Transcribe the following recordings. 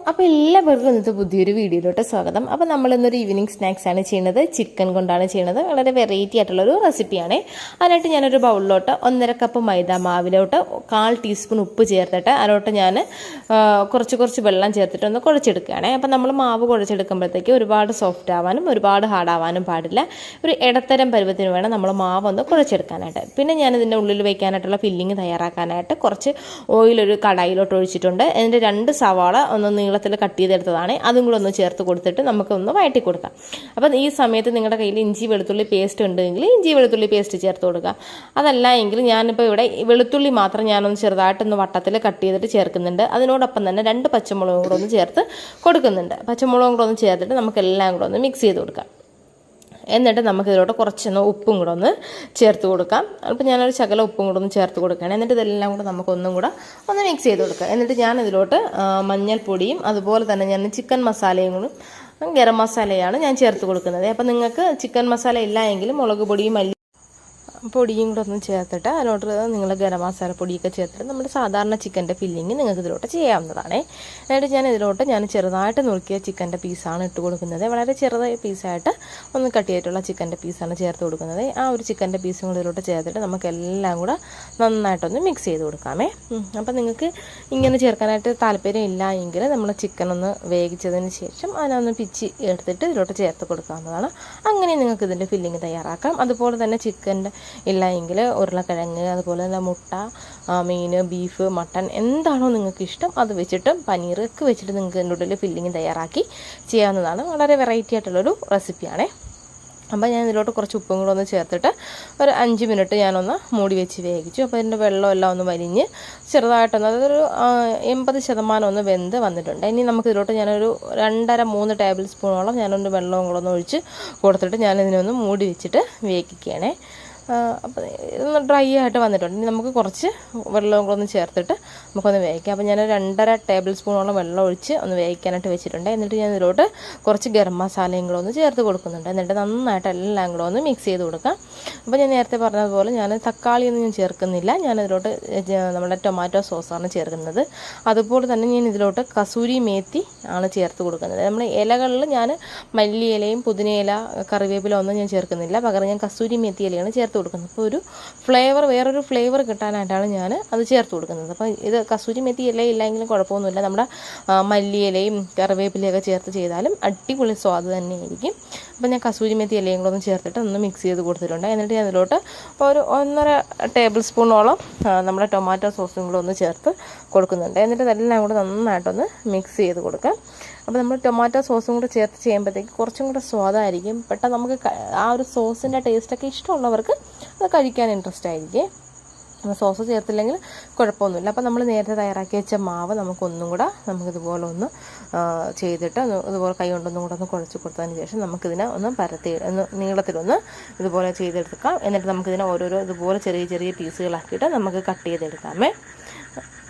അപ്പോൾ എല്ലാവർക്കും ഇന്നത്തെ പുതിയൊരു വീഡിയോയിലോട്ട് സ്വാഗതം. അപ്പോൾ നമ്മളിന്നൊരു ഈവനിങ് സ്നാക്സ് ആണ് ചെയ്യുന്നത്. ചിക്കൻ കൊണ്ടാണ് ചെയ്യുന്നത്. വളരെ വെറൈറ്റി ആയിട്ടുള്ളൊരു റെസിപ്പിയാണ്. അതിനായിട്ട് ഞാനൊരു ബൗളിലോട്ട് 1.5 കപ്പ് മൈദ മാവിലോട്ട് 1/4 ടീസ്പൂൺ ഉപ്പ് ചേർത്തിട്ട് അതിലോട്ട് ഞാൻ കുറച്ച് വെള്ളം ചേർത്തിട്ട് ഒന്ന് കുഴച്ചെടുക്കുകയാണ്. അപ്പോൾ നമ്മൾ മാവ് കുഴച്ചെടുക്കുമ്പോഴത്തേക്ക് ഒരുപാട് സോഫ്റ്റ് ആവാനും ഒരുപാട് ഹാർഡ് ആവാനും പാടില്ല. ഒരു ഇടത്തരം പരുവത്തിന് വേണം നമ്മൾ മാവ് ഒന്ന് കുഴച്ചെടുക്കാനായിട്ട്. പിന്നെ ഞാൻ ഇതിൻ്റെ ഉള്ളിൽ വയ്ക്കാനായിട്ടുള്ള ഫില്ലിങ് തയ്യാറാക്കാനായിട്ട് കുറച്ച് ഓയിലൊരു കടായിലോട്ട് ഒഴിച്ചിട്ടുണ്ട്. അതിൻ്റെ 2 സവാള ഒന്ന് നീളത്തിൽ കട്ട് ചെയ്തെടുത്തതാണ്. അതും കൂടെ ഒന്ന് ചേർത്ത് കൊടുത്തിട്ട് നമുക്കൊന്ന് വഴറ്റി കൊടുക്കാം. അപ്പം ഈ സമയത്ത് നിങ്ങളുടെ കയ്യിൽ ഇഞ്ചി വെളുത്തുള്ളി പേസ്റ്റ് ഉണ്ടെങ്കിൽ ഇഞ്ചി വെളുത്തുള്ളി പേസ്റ്റ് ചേർത്ത് കൊടുക്കുക. അതല്ല എങ്കിൽ ഞാനിപ്പോൾ ഇവിടെ വെളുത്തുള്ളി മാത്രം ഞാനൊന്ന് ചെറുതായിട്ടൊന്ന് വട്ടത്തിൽ കട്ട് ചെയ്തിട്ട് ചേർക്കുന്നുണ്ട്. അതിനോടൊപ്പം തന്നെ 2 പച്ചമുളകും കൂടെ ഒന്ന് ചേർത്ത് കൊടുക്കുന്നുണ്ട്. പച്ചമുളകും കൂടെ ഒന്ന് ചേർത്തിട്ട് നമുക്കെല്ലാം കൂടെ ഒന്ന് മിക്സ് ചെയ്ത് കൊടുക്കാം. എന്നിട്ട് നമുക്കിതിലോട്ട് കുറച്ചൊന്ന് ഉപ്പും കൂടെ ഒന്ന് ചേർത്ത് കൊടുക്കാം. അപ്പോൾ ഞാനൊരു ശകലം ഉപ്പും കൂടെ ഒന്ന് ചേർത്ത് കൊടുക്കുകയാണ്. എന്നിട്ട് ഇതെല്ലാം കൂടെ നമുക്കൊന്നും കൂടെ ഒന്ന് മിക്സ് ചെയ്ത് കൊടുക്കുക. എന്നിട്ട് ഞാനിതിലോട്ട് മഞ്ഞൾപ്പൊടിയും അതുപോലെ തന്നെ ഞാൻ ചിക്കൻ മസാലയും കൂടെ ഗരം മസാലയാണ് ഞാൻ ചേർത്ത് കൊടുക്കുന്നത്. അപ്പോൾ നിങ്ങൾക്ക് ചിക്കൻ മസാല ഇല്ല എങ്കിൽ മുളക് പൊടിയും പൊടിയും കൂടെ ഒന്ന് ചേർത്തിട്ട് അതിലോട്ട് നിങ്ങൾ ഗരം മസാല പൊടിയൊക്കെ ചേർത്തിട്ട് നമ്മുടെ സാധാരണ ചിക്കൻ്റെ ഫില്ലിങ് നിങ്ങൾക്ക് ഇതിലോട്ട് ചെയ്യാവുന്നതാണ്. എന്നിട്ട് ഞാൻ ചെറുതായിട്ട് നുറുക്കിയ ചിക്കൻ്റെ പീസാണ് ഇട്ട് കൊടുക്കുന്നത്. വളരെ ചെറുതായ പീസായിട്ട് ഒന്ന് കട്ട് ചെയ്തിട്ടുള്ള ചിക്കൻ്റെ പീസാണ് ചേർത്ത് കൊടുക്കുന്നത്. ആ ഒരു ചിക്കൻ്റെ പീസും കൂടെ ഇതിലോട്ട് ചേർത്തിട്ട് നമുക്കെല്ലാം കൂടെ നന്നായിട്ടൊന്ന് മിക്സ് ചെയ്ത് കൊടുക്കാമേ. അപ്പം നിങ്ങൾക്ക് ഇങ്ങനെ ചേർക്കാനായിട്ട് താല്പര്യം ഇല്ല എങ്കിൽ നമ്മൾ ചിക്കൻ ഒന്ന് വേവിച്ചതിന് ശേഷം അതിനൊന്ന് പിച്ചി എടുത്തിട്ട് ഇതിലോട്ട് ചേർത്ത് കൊടുക്കാവുന്നതാണ്. അങ്ങനെ നിങ്ങൾക്ക് ഇതിൻ്റെ ഫില്ലിങ് തയ്യാറാക്കാം. അതുപോലെ തന്നെ ചിക്കൻ്റെ ഇല്ല എങ്കിൽ ഉരുളക്കിഴങ്ങ് അതുപോലെ തന്നെ മുട്ട, മീൻ, ബീഫ്, മട്ടൺ എന്താണോ നിങ്ങൾക്ക് ഇഷ്ടം അത് വെച്ചിട്ട് പനീറൊക്കെ വെച്ചിട്ട് നിങ്ങൾക്ക് ഇതിൻ്റെ ഉള്ളിൽ ഫില്ലിങ് തയ്യാറാക്കി ചെയ്യാവുന്നതാണ്. വളരെ വെറൈറ്റി ആയിട്ടുള്ളൊരു റെസിപ്പിയാണ്. അപ്പോൾ ഞാൻ ഇതിലോട്ട് കുറച്ച് ഉപ്പും കൂടെ ഒന്ന് ചേർത്തിട്ട് ഒരു 5 മിനിറ്റ് ഞാനൊന്ന് മൂടി വെച്ച് വേവിച്ചു. അപ്പോൾ അതിൻ്റെ വെള്ളമെല്ലാം ഒന്ന് വലിഞ്ഞ് ചെറുതായിട്ടൊന്ന് അതൊരു 80% ഒന്ന് വെന്ത് വന്നിട്ടുണ്ട്. ഇനി നമുക്കിതിലോട്ട് ഞാനൊരു 2.5-3 ടേബിൾ സ്പൂണോളം ഞാനൊന്ന് വെള്ളവും കൂടെ ഒന്ന് ഒഴിച്ച് കൊടുത്തിട്ട് ഞാനിതിനൊന്ന് മൂടി വെച്ചിട്ട് വേവിക്കുകയാണേ. അപ്പോൾ ഇതൊന്ന് ഡ്രൈ ആയിട്ട് വന്നിട്ടുണ്ട്. ഇനി നമുക്ക് കുറച്ച് വെള്ളവും കൂടെ ഒന്ന് ചേർത്തിട്ട് നമുക്കൊന്ന് വേവിക്കാം. അപ്പോൾ ഞാൻ 2.5 ടേബിൾ സ്പൂണോളം വെള്ളം ഒഴിച്ച് ഒന്ന് വേവിക്കാനായിട്ട് വെച്ചിട്ടുണ്ട്. എന്നിട്ട് ഞാൻ ഇതിലോട്ട് കുറച്ച് ഗരം മസാലയും കൂടെ ഒന്ന് ചേർത്ത് കൊടുക്കുന്നുണ്ട്. എന്നിട്ട് നന്നായിട്ട് എല്ലാം കൂടെ ഒന്ന് മിക്സ് ചെയ്ത് കൊടുക്കാം. അപ്പോൾ ഞാൻ നേരത്തെ പറഞ്ഞതുപോലെ ഞാൻ തക്കാളിയൊന്നും ഞാൻ ചേർക്കുന്നില്ല. ഞാനിതിലോട്ട് നമ്മുടെ ടൊമാറ്റോ സോസാണ് ചേർക്കുന്നത്. അതുപോലെ തന്നെ ഞാൻ ഇതിലോട്ട് കസൂരി മേത്തി ആണ് ചേർത്ത് കൊടുക്കുന്നത്. നമ്മൾ ഇലകളിൽ ഞാൻ മല്ലിയിലയും പുതിനയില കറിവേപ്പില ഒന്നും ഞാൻ ചേർക്കുന്നില്ല. പകരം ഞാൻ കസൂരി മേത്തി ഇലയാണ് ചേർത്ത് കൊടുക്കുന്നത്. അപ്പോൾ ഒരു ഫ്ലേവർ വേറൊരു ഫ്ലേവർ കിട്ടാനായിട്ടാണ് ഞാൻ അത് ചേർത്ത് കൊടുക്കുന്നത്. അപ്പോൾ ഇത് കസൂരി മെത്തി ഇലയില്ലെങ്കിലും കുഴപ്പമൊന്നുമില്ല. നമ്മുടെ മല്ലിയിലയും കറിവേപ്പിലയൊക്കെ ചേർത്ത് ചെയ്താലും അടിപൊളി സ്വാദ് തന്നെയായിരിക്കും. അപ്പോൾ ഞാൻ കസൂരി മെത്തി ഇലയും കൂടെ ഒന്ന് ചേർത്തിട്ട് ഒന്ന് മിക്സ് ചെയ്ത് കൊടുത്തിട്ടുണ്ട്. എന്നിട്ട് ഞാൻ അതിലോട്ട് ഒരു 1.5 ടേബിൾ സ്പൂണോളം നമ്മുടെ ടൊമാറ്റോ സോസും കൂടെ ഒന്ന് ചേർത്ത് കൊടുക്കുന്നുണ്ട്. എന്നിട്ട് ഇതെല്ലാം കൂടെ നന്നായിട്ടൊന്ന് മിക്സ് ചെയ്ത് കൊടുക്കാം. അപ്പോൾ നമ്മൾ ടൊമാറ്റോ സോസും കൂടെ ചേർത്ത് ചെയ്യുമ്പോഴത്തേക്ക് കുറച്ചും കൂടെ സ്വാദായിരിക്കും. പെട്ടെന്ന് നമുക്ക് ആ ഒരു സോസിൻ്റെ ടേസ്റ്റൊക്കെ ഇഷ്ടമുള്ളവർക്ക് അത് കഴിക്കാൻ ഇൻട്രസ്റ്റ് ആയിരിക്കും. സോസ് ചേർത്തില്ലെങ്കിൽ കുഴപ്പമൊന്നുമില്ല. അപ്പോൾ നമ്മൾ നേരത്തെ തയ്യാറാക്കി വെച്ച മാവ് നമുക്കൊന്നും കൂടെ നമുക്കിതുപോലെ ഒന്ന് ചെയ്തിട്ട് ഇതുപോലെ കൈ കൊണ്ടൊന്നും കൂടെ ഒന്ന് കുഴച്ച് കൊടുത്തതിന് ശേഷം നമുക്കിതിനെ ഒന്ന് ഒന്ന് നീളത്തിലൊന്ന് ഇതുപോലെ ചെയ്തെടുക്കാം. എന്നിട്ട് നമുക്കിതിനെ ഓരോരോ ഇതുപോലെ ചെറിയ പീസുകളാക്കിയിട്ട് നമുക്ക് കട്ട് ചെയ്തെടുക്കാമേ.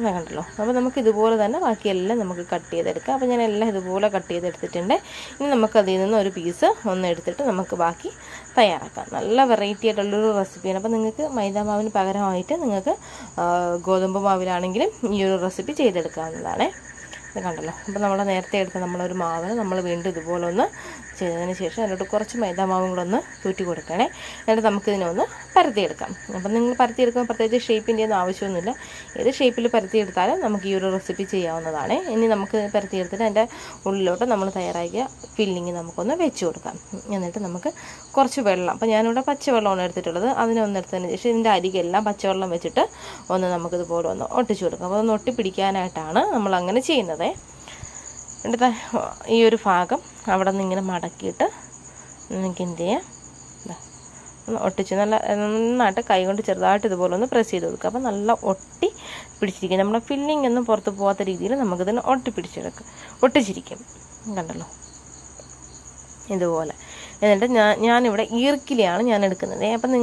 കണ്ടല്ലോ. അപ്പോൾ നമുക്ക് ഇതുപോലെ തന്നെ ബാക്കിയെല്ലാം നമുക്ക് കട്ട് ചെയ്തെടുക്കാം. അപ്പോൾ ഞാൻ എല്ലാം ഇതുപോലെ കട്ട് ചെയ്തെടുത്തിട്ടുണ്ട്. ഇനി നമുക്കതിൽ നിന്ന് ഒരു പീസ് ഒന്ന് എടുത്തിട്ട് നമുക്ക് ബാക്കി തയ്യാറാക്കാം. നല്ല വെറൈറ്റി ആയിട്ടുള്ളൊരു റെസിപ്പിയാണ്. അപ്പോൾ നിങ്ങൾക്ക് മൈദാമാവിന് പകരമായിട്ട് നിങ്ങൾക്ക് ഗോതമ്പ് മാവിലാണെങ്കിലും ഈ ഒരു റെസിപ്പി ചെയ്തെടുക്കാവുന്നതാണ്. ഇത് കണ്ടല്ലോ. അപ്പോൾ നമ്മൾ നേരത്തെ എടുത്ത നമ്മളൊരു മാവിന് നമ്മൾ വീണ്ടും ഇതുപോലെ ഒന്ന് ചെയ്തതിന് ശേഷം അതിലോട്ട് കുറച്ച് മൈദാമാവും കൂടെ ഒന്ന് തൂറ്റി കൊടുക്കണേ. എന്നിട്ട് നമുക്കിതിനെ ഒന്ന് പരത്തിയെടുക്കാം. അപ്പം നിങ്ങൾ പരത്തിയെടുക്കുമ്പോൾ പ്രത്യേകിച്ച് ഷേപ്പിൻ്റെ ഒന്നും ആവശ്യമൊന്നുമില്ല. ഏത് ഷേപ്പിൽ പരത്തിയെടുത്താലും നമുക്ക് ഈ ഒരു റെസിപ്പി ചെയ്യാവുന്നതാണ്. ഇനി നമുക്ക് പരത്തിയെടുത്തിട്ട് അതിൻ്റെ ഉള്ളിലോട്ട് നമ്മൾ തയ്യാറാക്കിയ ഫില്ലിങ് നമുക്കൊന്ന് വെച്ച് കൊടുക്കാം. എന്നിട്ട് നമുക്ക് കുറച്ച് വെള്ളം, അപ്പോൾ ഞാനിവിടെ പച്ചവെള്ളമാണ് എടുത്തിട്ടുള്ളത്, അതിനെ ഒന്ന് എടുത്തതിന് ശേഷം ഇതിൻ്റെ അരികെല്ലാം പച്ചവെള്ളം വെച്ചിട്ട് ഒന്ന് നമുക്കിതുപോലെ ഒന്ന് ഒട്ടിച്ചു കൊടുക്കാം. അപ്പോൾ ഒന്ന് ഒട്ടിപ്പിടിക്കാനായിട്ടാണ് നമ്മൾ അങ്ങനെ ചെയ്യുന്നത്. എന്നിട്ട് ഈ ഒരു ഭാഗം അവിടെ നിന്ന് ഇങ്ങനെ മടക്കിയിട്ട് നമുക്ക് എന്ത് ചെയ്യാം, ഒട്ടിച്ച് നന്നായിട്ട് കൈ കൊണ്ട് ചെറുതായിട്ട് ഇതുപോലെ ഒന്ന് പ്രസ് ചെയ്ത് കൊടുക്കുക. അപ്പോൾ നല്ല ഒട്ടി പിടിച്ചിരിക്കും. നമ്മുടെ ഫില്ലിംഗ് ഒന്നും പുറത്ത് പോകാത്ത രീതിയിൽ നമുക്കിതിന് ഒട്ടിച്ചിരിക്കും. കണ്ടല്ലോ ഇതുപോലെ. എന്നിട്ട് ഞാനിവിടെ ഈർക്കിലാണ് ഞാൻ എടുക്കുന്നത്. അപ്പം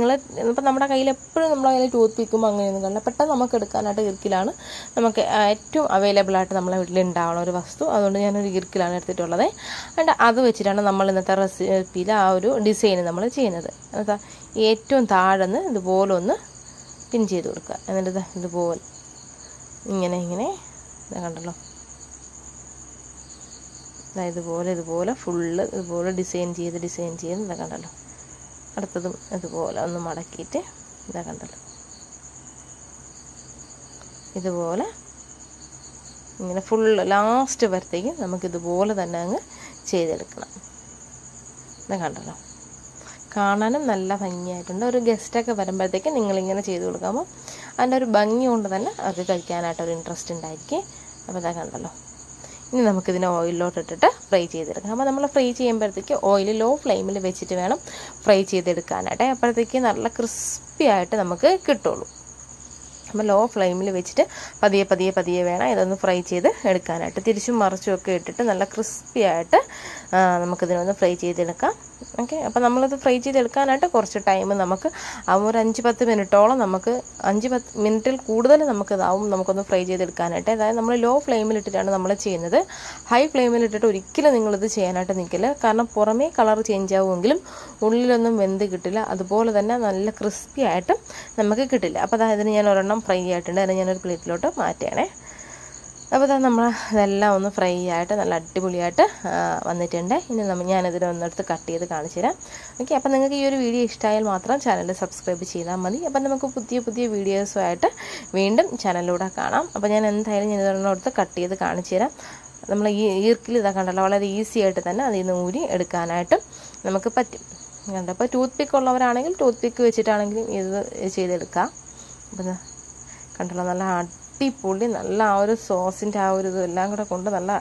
ഇപ്പം നമ്മുടെ കയ്യിൽ എപ്പോഴും നമ്മുടെ കയ്യിൽ ടൂത്ത് പിക്കുമ്പോൾ അങ്ങനെയൊന്നും കണ്ടില്ല. പെട്ടെന്ന് നമുക്ക് എടുക്കാനായിട്ട് ഈർക്കിലാണ് നമുക്ക് ഏറ്റവും അവൈലബിളായിട്ട് നമ്മളെ വീട്ടിൽ ഉണ്ടാവുന്ന ഒരു വസ്തു. അതുകൊണ്ട് ഞാനൊരു ഈർക്കിലാണ് എടുത്തിട്ടുള്ളത്. എന്നിട്ട് അത് വെച്ചിട്ടാണ് നമ്മൾ ഇന്നത്തെ റെസിപ്പിയിൽ ആ ഒരു ഡിസൈൻ നമ്മൾ ചെയ്യുന്നത്. എന്താ ഏറ്റവും താഴെന്ന് ഇതുപോലെ ഒന്ന് പിൻ ചെയ്ത് കൊടുക്കുക. എന്നിട്ട് ഇതുപോലെ ഇങ്ങനെ കണ്ടല്ലോ ഇതുപോലെ ഫുള്ള് ഇതുപോലെ ഡിസൈൻ ചെയ്ത് ഇതാ കണ്ടല്ലോ. അടുത്തതും ഇതുപോലെ ഒന്ന് മടക്കിയിട്ട് ഇതാ കണ്ടല്ലോ, ഇതുപോലെ ഇങ്ങനെ ഫുള്ള് ലാസ്റ്റ് വരത്തേക്കും നമുക്കിതുപോലെ തന്നെ അങ്ങ് ചെയ്തെടുക്കണം. ഇതാ കണ്ടല്ലോ, കാണാനും നല്ല ഭംഗിയായിട്ടുണ്ട്. ഒരു ഗസ്റ്റൊക്കെ വരുമ്പോഴത്തേക്ക് നിങ്ങളിങ്ങനെ ചെയ്ത് കൊടുക്കുമ്പോൾ അതിൻ്റെ ഒരു ഭംഗി കൊണ്ട് തന്നെ അത് കഴിക്കാനായിട്ടൊരു ഇൻട്രസ്റ്റ് ഉണ്ടായിരിക്കും. അപ്പോൾ ഇതാ കണ്ടല്ലോ. ഇനി നമുക്കിതിനെ ഓയിലിലോട്ട് ഇട്ടിട്ട് ഫ്രൈ ചെയ്തെടുക്കാം. അപ്പോൾ നമ്മൾ ഫ്രൈ ചെയ്യുമ്പോഴത്തേക്ക് ഓയിൽ ലോ ഫ്ലെയിമിൽ വെച്ചിട്ട് വേണം ഫ്രൈ ചെയ്തെടുക്കാനായിട്ട്. അപ്പോഴത്തേക്ക് നല്ല ക്രിസ്പി ആയിട്ട് നമുക്ക് കിട്ടുള്ളൂ. അപ്പോൾ ലോ ഫ്ലെയിമിൽ വെച്ചിട്ട് പതിയെ വേണം ഇതൊന്ന് ഫ്രൈ ചെയ്ത് എടുക്കാനായിട്ട്. തിരിച്ചും മറിച്ചും ഒക്കെ ഇട്ടിട്ട് നല്ല ക്രിസ്പി ആയിട്ട് നമുക്കിതിനൊന്ന് ഫ്രൈ ചെയ്തെടുക്കാം. ഓക്കെ, അപ്പോൾ നമ്മളിത് ഫ്രൈ ചെയ്തെടുക്കാനായിട്ട് കുറച്ച് ടൈം നമുക്ക് ഒരു 5-10 മിനിറ്റോളം നമുക്ക് 5-10 മിനിറ്റിൽ കൂടുതൽ നമുക്കൊന്ന് ഫ്രൈ ചെയ്തെടുക്കാനായിട്ട്. അതായത് നമ്മൾ ലോ ഫ്ലെയിമിലിട്ടിട്ടാണ് നമ്മൾ ചെയ്യുന്നത്. ഹൈ ഫ്ലെയിമിലിട്ടിട്ട് ഒരിക്കലും നിങ്ങളിത് ചെയ്യാനായിട്ട് നിൽക്കില്ല. കാരണം പുറമേ കളർ ചേഞ്ച് ആവുമെങ്കിലും ഉള്ളിലൊന്നും വെന്ത് കിട്ടില്ല. അതുപോലെ തന്നെ നല്ല ക്രിസ്പി ആയിട്ടും നമുക്ക് കിട്ടില്ല. അപ്പോൾ അതായത് ഞാൻ ഒരെണ്ണം ഫ്രൈ ആയിട്ടുണ്ട്, അതിന് ഞാനൊരു പ്ലേറ്റിലോട്ട് മാറ്റുകയാണേ. അപ്പോൾ നമ്മൾ ഇതെല്ലാം ഒന്ന് ഫ്രൈ ആയിട്ട് നല്ല അടിപൊളിയായിട്ട് വന്നിട്ടുണ്ട്. ഇനി ഞാനിതിനെ ഒന്നെടുത്ത് കട്ട് ചെയ്ത് കാണിച്ചു തരാം. ഓക്കെ, അപ്പോൾ നിങ്ങൾക്ക് ഈ ഒരു വീഡിയോ ഇഷ്ടമായാൽ മാത്രം ചാനൽ സബ്സ്ക്രൈബ് ചെയ്താൽ മതി. അപ്പോൾ നമുക്ക് പുതിയ വീഡിയോസുമായിട്ട് വീണ്ടും ചാനലിലൂടെ കാണാം. അപ്പോൾ ഞാൻ എന്തായാലും ഇതൊരെണ്ണെടുത്ത് കട്ട് ചെയ്ത് കാണിച്ചു തരാം. നമ്മൾ ഈ ഈർക്കിൽ ഇതാ കണ്ടല്ലോ, വളരെ ഈസി ആയിട്ട് തന്നെ അതിൽ നിന്ന് ഊരി എടുക്കാനായിട്ടും നമുക്ക് പറ്റും. കണ്ടോ, അപ്പോൾ ടൂത്ത് പിക്ക് ഉള്ളവരാണെങ്കിൽ ടൂത്ത് പിക്ക് വെച്ചിട്ടാണെങ്കിലും ഇത് ചെയ്തെടുക്കാം. അപ്പോൾ കണ്ടല്ലോ, നല്ല അടിപൊളി, നല്ല ആ ഒരു സോസിൻ്റെ ആ ഒരു ഇതെല്ലാം കൂടെ കൊണ്ട് നല്ല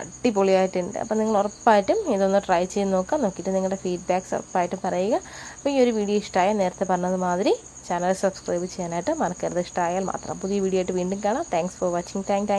അടിപൊളിയായിട്ടുണ്ട്. അപ്പോൾ നിങ്ങൾ ഉറപ്പായിട്ടും ഇതൊന്ന് ട്രൈ ചെയ്ത് നോക്കിയിട്ട് നിങ്ങളുടെ ഫീഡ്ബാക്ക്സ് ഉറപ്പായിട്ടും പറയുക. അപ്പോൾ ഈ ഒരു വീഡിയോ ഇഷ്ടമായ നേരത്തെ പറഞ്ഞതുമാതിരി ചാനൽ സബ്സ്ക്രൈബ് ചെയ്യാനായിട്ട് മറക്കരുത്. ഇഷ്ടമായാൽ മാത്രം. പുതിയ വീഡിയോ ആയിട്ട് വീണ്ടും കാണാം. Thanks for watching. താങ്ക്